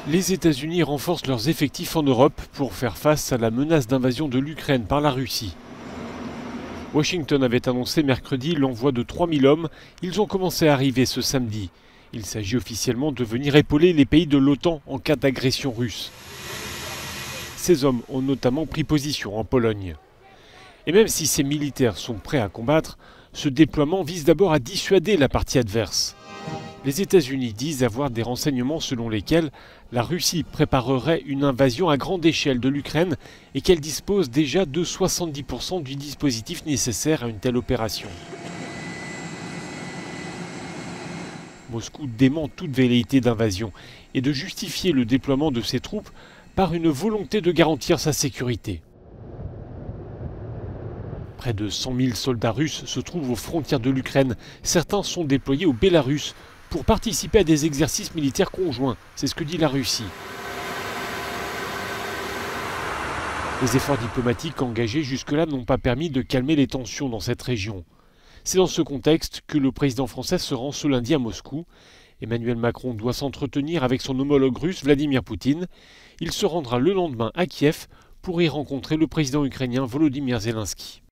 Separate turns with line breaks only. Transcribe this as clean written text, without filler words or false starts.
Les États-Unis renforcent leurs effectifs en Europe pour faire face à la menace d'invasion de l'Ukraine par la Russie. Washington avait annoncé mercredi l'envoi de 3000 hommes. Ils ont commencé à arriver ce samedi. Il s'agit officiellement de venir épauler les pays de l'OTAN en cas d'agression russe. Ces hommes ont notamment pris position en Pologne. Et même si ces militaires sont prêts à combattre, ce déploiement vise d'abord à dissuader la partie adverse. Les États-Unis disent avoir des renseignements selon lesquels la Russie préparerait une invasion à grande échelle de l'Ukraine et qu'elle dispose déjà de 70% du dispositif nécessaire à une telle opération. Moscou dément toute velléité d'invasion et de justifier le déploiement de ses troupes par une volonté de garantir sa sécurité. Près de 100 000 soldats russes se trouvent aux frontières de l'Ukraine. Certains sont déployés au Bélarus pour participer à des exercices militaires conjoints. C'est ce que dit la Russie. Les efforts diplomatiques engagés jusque-là n'ont pas permis de calmer les tensions dans cette région. C'est dans ce contexte que le président français se rend ce lundi à Moscou. Emmanuel Macron doit s'entretenir avec son homologue russe Vladimir Poutine. Il se rendra le lendemain à Kiev pour y rencontrer le président ukrainien Volodymyr Zelensky.